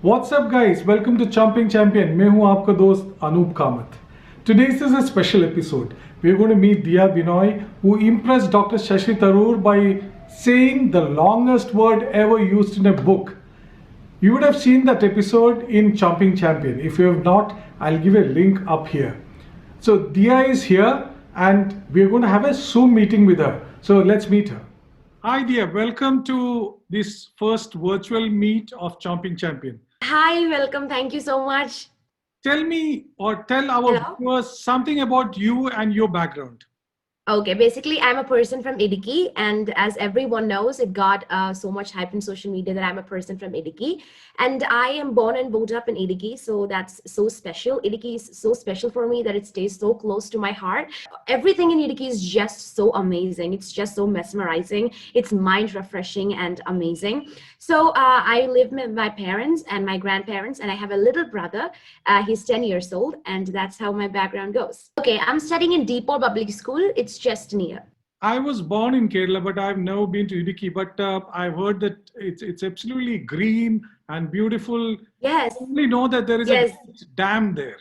What's up guys? Welcome to Chomping Champion. मैं हूं आपका दोस्त Anoop Kamat. Today's is a special episode. We're going to meet Dia Binoy, who impressed Dr. Shashi Tharoor by saying the longest word ever used in a book. You would have seen that episode in Chomping Champion. If you have not, I'll give a link up here. So Dia is here and we're going to have a Zoom meeting with her. So let's meet her. Hi Dia, welcome to this first virtual meet of Chomping Champion. Hi, welcome. Thank you so much. Tell me or tell our Hello? viewers something about you and your background. Okay, basically, I'm a person from Idiki, and as everyone knows, it got so much hype in social media that I'm a person from Idiki. And I am born and brought up in Idiki, so that's so special. Idiki is so special for me that it stays so close to my heart. Everything in Idiki is just so amazing. It's just so mesmerizing. It's mind refreshing and amazing. So I live with my parents and my grandparents, and I have a little brother. He's 10 years old, and that's how my background goes. Okay, I'm studying in Deepore Public School. It's just near. I was born in Kerala, but I've never been to Idiki. But I've heard that it's absolutely green and beautiful. Yes. I only know that there is Yes. a dam there.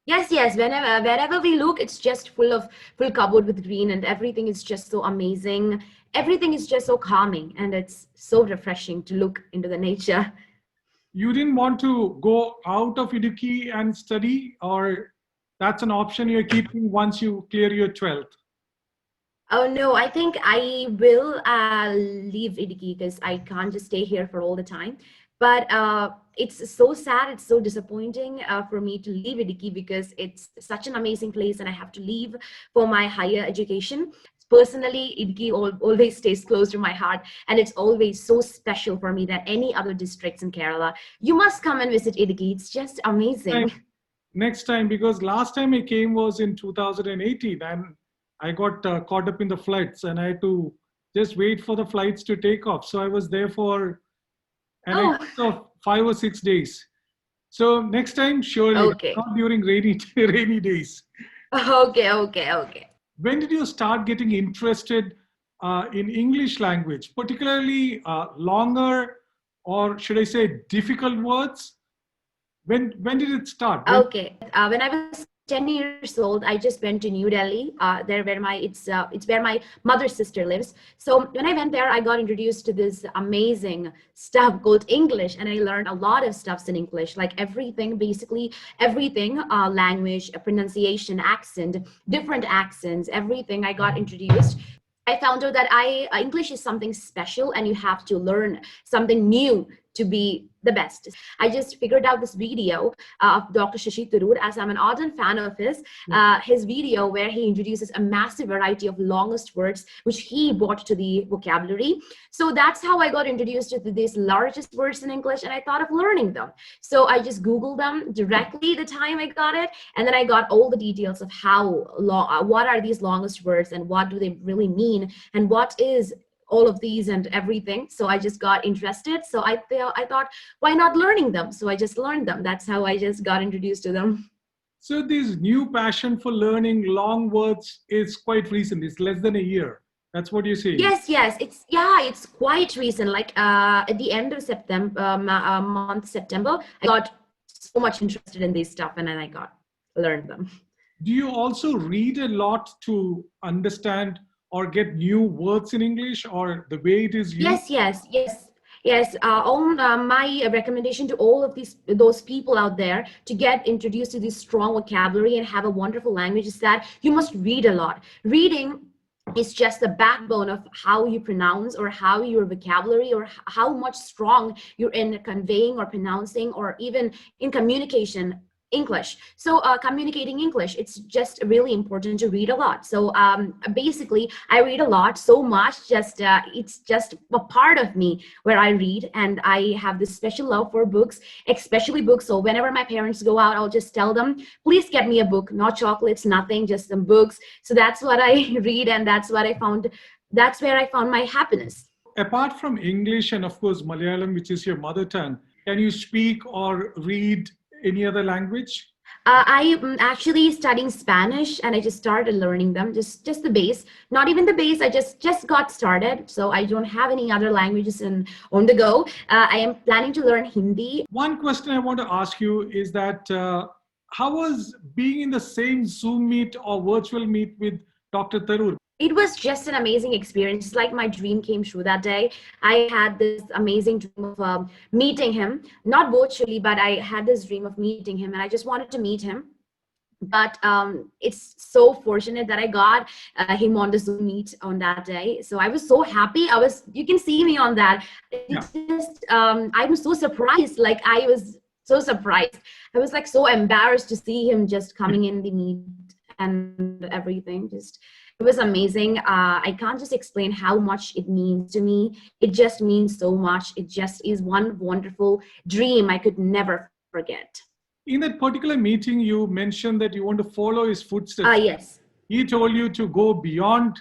Yes. Wherever we look, it's just full covered with green, and everything is just so amazing. Everything is just so calming, and it's so refreshing to look into the nature. You didn't want to go out of Idiki and study, or that's an option you're keeping once you clear your 12th? Oh no, I think I will leave Idiki because I can't just stay here for all the time. But it's so sad, it's so disappointing for me to leave Idiki because it's such an amazing place and I have to leave for my higher education. Personally, Idiki always stays close to my heart, and it's always so special for me that any other districts in Kerala. You must come and visit Idiki. It's just amazing. Next time, because last time I came was in 2018 and I got caught up in the flights and I had to just wait for the flights to take off. So I was there for an of 5 or 6 days. So next time, surely, Okay. not during rainy days. Okay. When did you start getting interested in English language, particularly longer, or should I say difficult words? When did it start? Okay. When I was 10 years old, I just went to New Delhi. There where it's where my mother's sister lives. So when I went there, I got introduced to this amazing stuff called English, and I learned a lot of stuffs in English, like everything, basically everything, language, pronunciation, accent, different accents, everything I got introduced. I found out that English is something special and you have to learn something new to be the best. I just figured out this video of Dr. Shashi Tharoor, as I'm an ardent fan of his video where he introduces a massive variety of longest words, which he brought to the vocabulary. So that's how I got introduced to these largest words in English, and I thought of learning them. So I just Googled them directly the time I got it, and then I got all the details of how long, what are these longest words and what do they really mean, and what is all of these and everything. So I just got interested. So I thought, why not learning them? So I just learned them. That's how I just got introduced to them. So this new passion for learning long words is quite recent. It's less than a year. That's what you're saying. Yes. It's quite recent. Like at the end of September, month September, I got so much interested in this stuff, and then I learned them. Do you also read a lot to understand or get new words in English, or the way it is used? Yes. My recommendation to all of those people out there to get introduced to this strong vocabulary and have a wonderful language is that you must read a lot. Reading is just the backbone of how you pronounce, or how your vocabulary, or how much strong you're in conveying or pronouncing, or even in communication English. So communicating English, it's just really important to read a lot. So basically, I read a lot, so much, it's just a part of me where I read, and I have this special love for books, especially books. So whenever my parents go out, I'll just tell them, please get me a book, not chocolates, nothing, just some books. So that's what I read, and that's where I found my happiness. Apart from English and of course Malayalam, which is your mother tongue, can you speak or read any other language? I'm actually studying Spanish, and I just started learning them, just the base. Not even the base. I just got started, so I don't have any other languages on the go. I am planning to learn Hindi. One question I want to ask you is that how was being in the same Zoom meet or virtual meet with Dr. Tharoor? It was just an amazing experience. It's like my dream came true that day. I had this amazing dream of meeting him, not virtually, but I had this dream of meeting him, and I just wanted to meet him. But it's so fortunate that I got him on the Zoom meet on that day. So I was so happy. You can see me on that. Yeah. I'm so surprised. Like, I was so surprised. I was like so embarrassed to see him just coming in the meet and everything. It was amazing. I can't just explain how much it means to me. It just means so much. It just is one wonderful dream I could never forget. In that particular meeting, you mentioned that you want to follow his footsteps. Yes. He told you to go beyond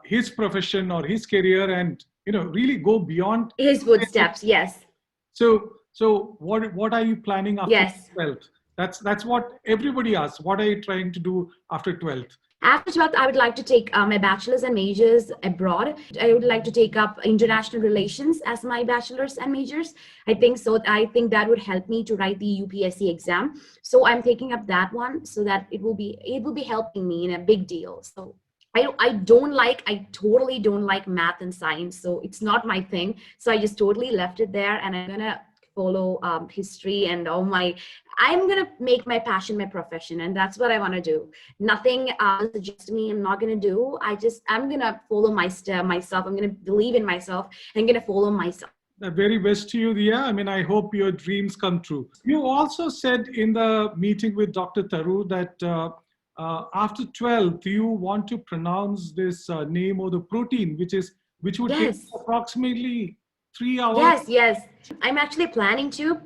his profession or his career, and really go beyond his footsteps. Yes. So what are you planning after Yes. 12th? That's what everybody asks. What are you trying to do after 12th? After 12th, I would like to take my bachelor's and majors abroad. I would like to take up international relations as my bachelor's and majors. I think so. I think that would help me to write the UPSC exam. So I'm taking up that one, so that it will be helping me in a big deal. So I totally don't like math and science. So it's not my thing. So I just totally left it there, and I'm gonna follow history and I'm gonna make my passion my profession, and that's what I want to do. Nothing suggests me I'm not gonna do. I'm gonna follow myself. I'm gonna believe in myself, and I'm gonna follow myself. The very best to you, Dia. I mean, I hope your dreams come true. You also said in the meeting with Dr. Tharoor that after 12th, you want to pronounce this name of the protein, which would take approximately 3 hours. Yes. I'm actually planning to.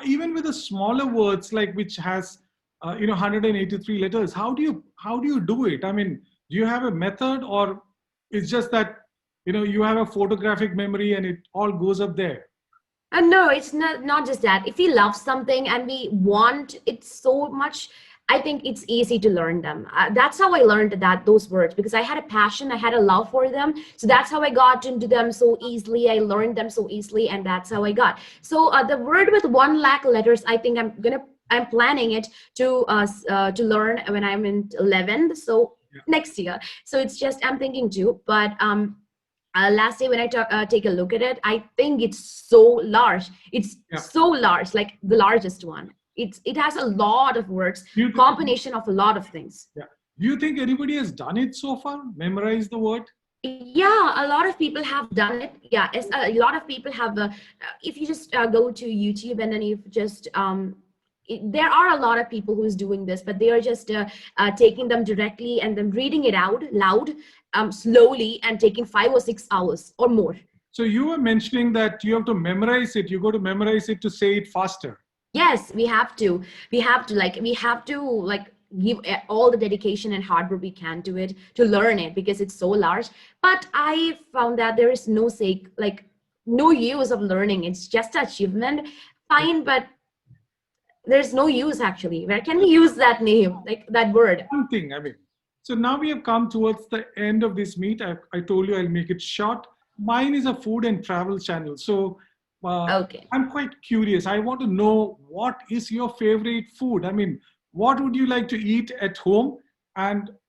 Even with the smaller words, like which has 183 letters, how do you do it? I mean, do you have a method, or it's just that you have a photographic memory and it all goes up there? No, it's not just that. If we love something and we want it so much, I think it's easy to learn them. That's how I learned those words, because I had a passion, I had a love for them. So that's how I got into them so easily. I learned them so easily, and that's how I got. So the word with 1 lakh letters, I think I'm planning it to learn when I'm in 11th. So next year. So it's just, I'm thinking too, but last day when I take a look at it, I think it's so large. It's so large, like the largest one. It has a lot of words, combination of a lot of things. Yeah. Do you think anybody has done it so far? Memorize the word? Yeah, a lot of people have done it. Yeah, a lot of people have. If you just go to YouTube and then you just there are a lot of people who's doing this, but they are just taking them directly and then reading it out loud, slowly, and taking 5 or 6 hours or more. So you were mentioning that you have to memorize it. You go to memorize it to say it faster. Yes, we have to give all the dedication and hard work we can to it to learn it, because it's so large. But I found that there is no use of learning. It's just achievement. Fine, but there's no use actually. Where can we use that name, like that word? One thing, I mean, so now we have come towards the end of this meet. I told you I'll make it short. Mine is a food and travel channel. So okay. I'm quite curious. I want to know, what is your favorite food? I mean, what would you like to eat at home,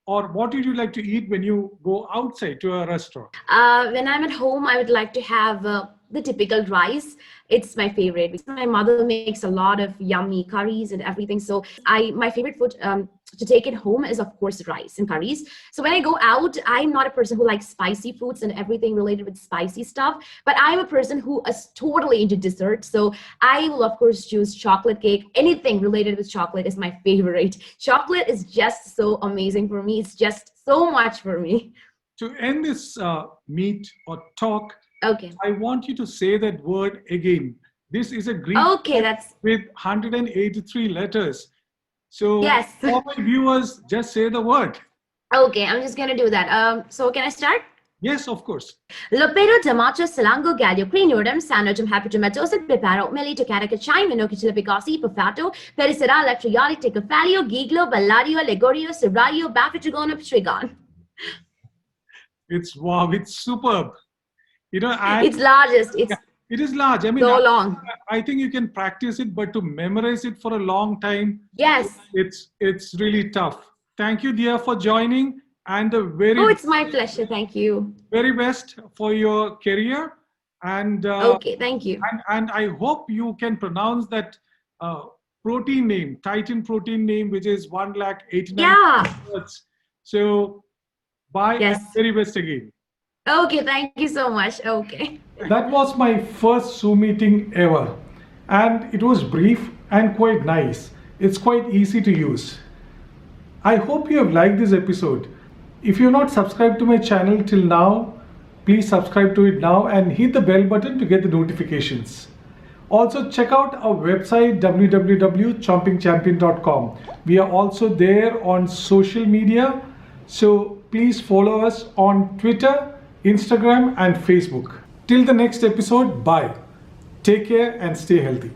or what would you like to eat when you go outside to a restaurant? When I'm at home, I would like to have the typical rice. It's my favorite. My mother makes a lot of yummy curries and everything. So my favorite food to take it home is, of course, rice and curries. So when I go out, I'm not a person who likes spicy foods and everything related with spicy stuff, but I'm a person who is totally into dessert. So I will, of course, choose chocolate cake. Anything related with chocolate is my favorite. Chocolate is just so amazing for me. It's just so much for me. To end this meet or talk, okay, I want you to say that word again. This is a Greek with 183 letters. So yes, for my viewers, just say the word. Okay, I'm just gonna do that. So can I start? Yes, of course. Lopedo tomato salango gallo crinorum sanojum hepatomatosat piparo melito caracachime nocitilipicosi pafato pericera electrioli ticofalio giglo ballario legorio seraglio baffitrigonum trigon. Wow, it's superb. And It's largest. It's yeah, it is large. I mean, so long. I think you can practice it, but to memorize it for a long time, Yes. it's really tough. Thank you, dear, for joining, and the Oh, it's my pleasure. Thank you. very best for your career. And Okay, thank you. and I hope you can pronounce that protein name, Titan protein name, which is 1,89,000 Yeah. words. So, bye. Yes. And very best again. Okay, thank you so much. Okay. That was my first Zoom meeting ever, and it was brief and quite nice. It's quite easy to use. I hope you have liked this episode. If you're not subscribed to my channel till now, please subscribe to it now and hit the bell button to get the notifications. Also, check out our website www.chompingchampion.com. We are also there on social media, so please follow us on Twitter, Instagram, and Facebook. Till the next episode, bye. Take care and stay healthy.